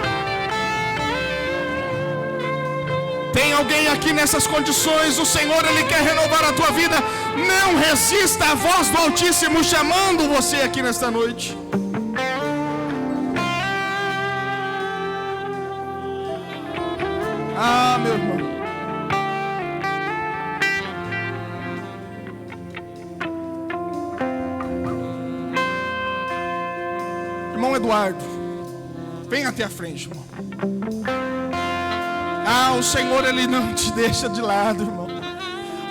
Tem alguém aqui nessas condições, o Senhor ele quer renovar a tua vida. Não resista à voz do Altíssimo chamando você aqui nesta noite. Ah, meu irmão. Irmão Eduardo, vem até a frente, irmão. Ah, o Senhor ele não te deixa de lado, irmão.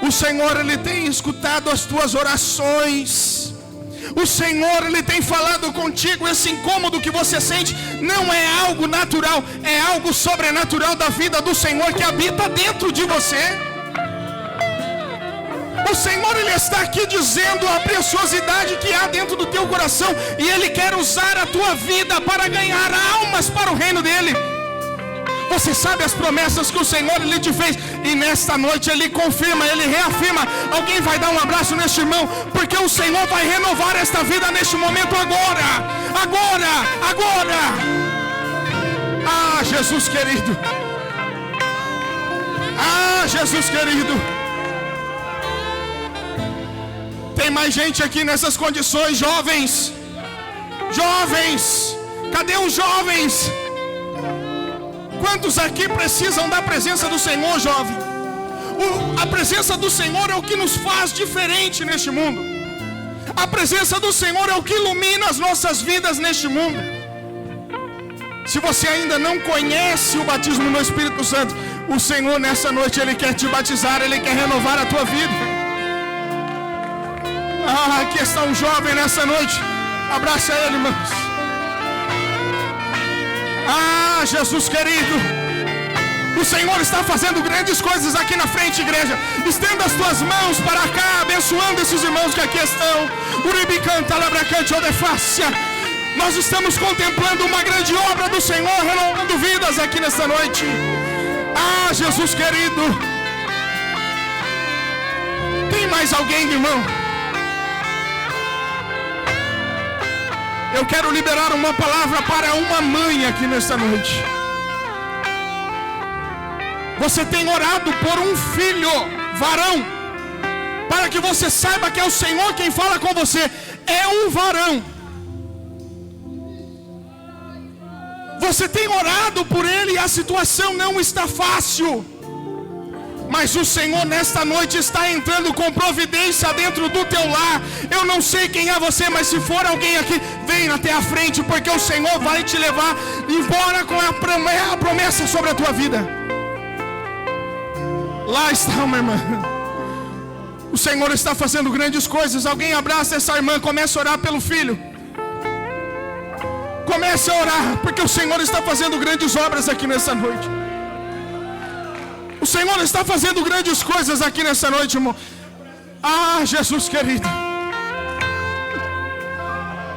O Senhor ele tem escutado as tuas orações. O Senhor ele tem falado contigo. Esse incômodo que você sente não é algo natural, é algo sobrenatural da vida do Senhor que habita dentro de você. O Senhor ele está aqui dizendo a preciosidade que há dentro do teu coração, e Ele quer usar a tua vida para ganhar almas para o reino dEle. Você sabe as promessas que o Senhor ele te fez, e nesta noite Ele confirma, Ele reafirma. Alguém vai dar um abraço neste irmão, porque o Senhor vai renovar esta vida neste momento agora. Agora. Ah, Jesus querido. Ah, Jesus querido. Tem mais gente aqui nessas condições, jovens. Jovens, cadê os jovens? Quantos aqui precisam da presença do Senhor, jovem? A presença do Senhor é o que nos faz diferente neste mundo. A presença do Senhor é o que ilumina as nossas vidas neste mundo. Se você ainda não conhece o batismo no Espírito Santo, o Senhor nessa noite Ele quer te batizar, Ele quer renovar a tua vida. Ah, aqui está um jovem nessa noite. Abraça ele, irmãos. Ah, Jesus querido, o Senhor está fazendo grandes coisas aqui na frente, igreja. Estenda as tuas mãos para cá, abençoando esses irmãos que aqui estão. Uribicanta, labracante, odefácia. Nós estamos contemplando uma grande obra do Senhor, renovando vidas aqui nessa noite. Ah, Jesus querido. Tem mais alguém, irmão? Eu quero liberar uma palavra para uma mãe aqui nesta noite. Você tem orado por um filho, varão, para que você saiba que é o Senhor quem fala com você. É um varão. Você tem orado por ele e a situação não está fácil. Mas o Senhor nesta noite está entrando com providência dentro do teu lar. Eu não sei quem é você, mas se for alguém aqui, vem até a frente, porque o Senhor vai te levar embora com a promessa sobre a tua vida. Lá está uma irmã. O Senhor está fazendo grandes coisas. Alguém abraça essa irmã, comece a orar pelo filho. Comece a orar, porque o Senhor está fazendo grandes obras aqui nessa noite. O Senhor está fazendo grandes coisas aqui nessa noite, irmão. Ah, Jesus querido.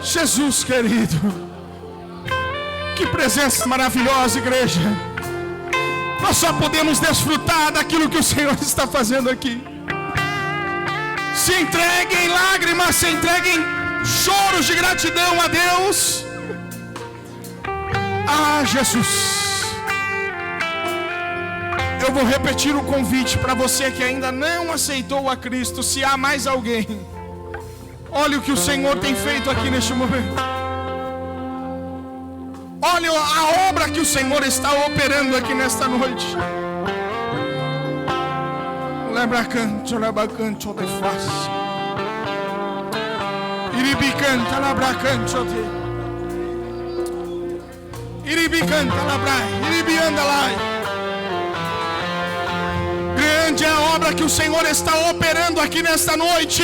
Jesus querido. Que presença maravilhosa, igreja. Nós só podemos desfrutar daquilo que o Senhor está fazendo aqui. Se entregue em lágrimas, se entregue em choros de gratidão a Deus. Ah, Jesus. Eu vou repetir o convite para você que ainda não aceitou a Cristo. Se há mais alguém, olha o que o Senhor tem feito aqui neste momento. Olha a obra que o Senhor está operando aqui nesta noite. Lebracanto, lebracanto de face. Iribicanta, lebracanto de. Iribicanta, lebrai, iribianda lá. Grande é a obra que o Senhor está operando aqui nesta noite,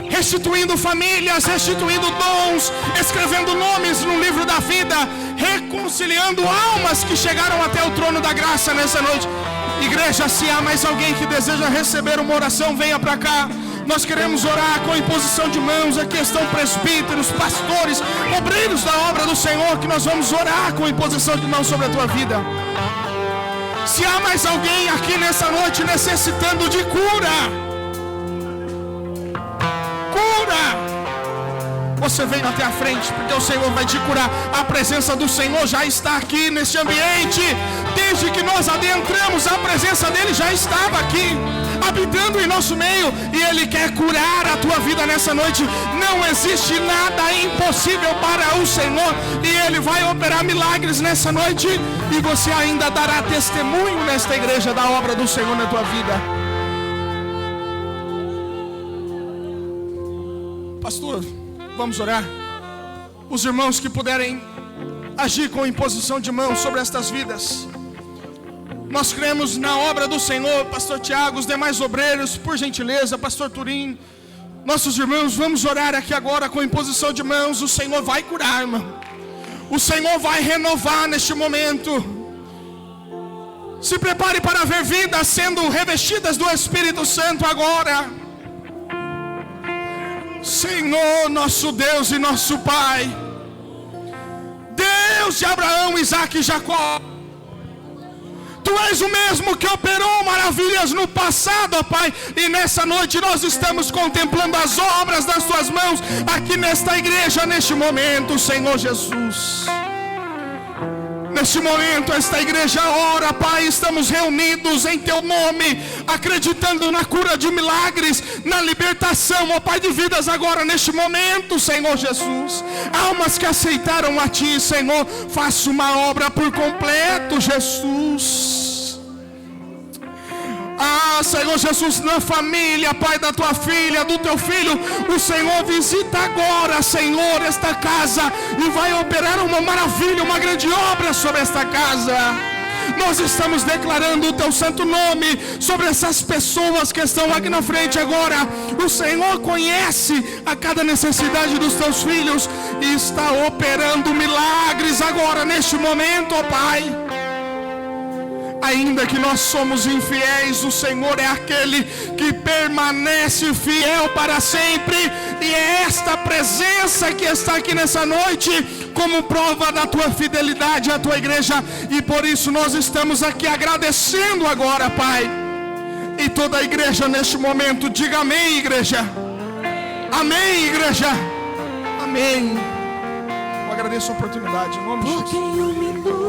restituindo famílias, restituindo dons, escrevendo nomes no livro da vida, reconciliando almas que chegaram até o trono da graça nessa noite. Igreja, se há mais alguém que deseja receber uma oração, venha para cá. Nós queremos orar com imposição de mãos. Aqui estão presbíteros, pastores, obreiros da obra do Senhor, que nós vamos orar com imposição de mãos sobre a tua vida. Se há mais alguém aqui nessa noite necessitando de cura, você vem até a frente, porque o Senhor vai te curar. A presença do Senhor já está aqui neste ambiente. Desde que nós adentramos, a presença dele já estava aqui, habitando em nosso meio, e ele quer curar a tua vida nessa noite. Não existe nada impossível para o Senhor, e ele vai operar milagres nessa noite, e você ainda dará testemunho nesta igreja da obra do Senhor na tua vida. Pastor, vamos orar. Os irmãos que puderem agir com imposição de mãos sobre estas vidas. Nós cremos na obra do Senhor. Pastor Tiago, os demais obreiros, por gentileza, Pastor Turim, nossos irmãos, vamos orar aqui agora com imposição de mãos. O Senhor vai curar, irmão. O Senhor vai renovar neste momento. Se prepare para ver vidas sendo revestidas do Espírito Santo agora. Senhor, nosso Deus e nosso Pai, Deus de Abraão, Isaque e Jacó, Tu és o mesmo que operou maravilhas no passado, ó Pai, e nessa noite nós estamos contemplando as obras das Tuas mãos aqui nesta igreja, neste momento, Senhor Jesus. Neste momento esta igreja ora, Pai, estamos reunidos em Teu nome, acreditando na cura de milagres, na libertação, ó Pai, de vidas agora neste momento, Senhor Jesus. Almas que aceitaram a Ti, Senhor, faça uma obra por completo, Jesus. Ah, Senhor Jesus, na família, Pai, da Tua filha, do Teu filho, o Senhor visita agora, Senhor, esta casa, e vai operar uma maravilha, uma grande obra sobre esta casa. Nós estamos declarando o Teu santo nome sobre essas pessoas que estão aqui na frente agora. O Senhor conhece a cada necessidade dos Teus filhos e está operando milagres agora, neste momento, ó Pai. Ainda que nós somos infiéis, o Senhor é aquele que permanece fiel para sempre. E é esta presença que está aqui nessa noite como prova da Tua fidelidade à Tua igreja. E por isso nós estamos aqui agradecendo agora, Pai. E toda a igreja neste momento, diga amém, igreja. Amém, igreja. Amém. Eu agradeço a oportunidade em nome de Jesus.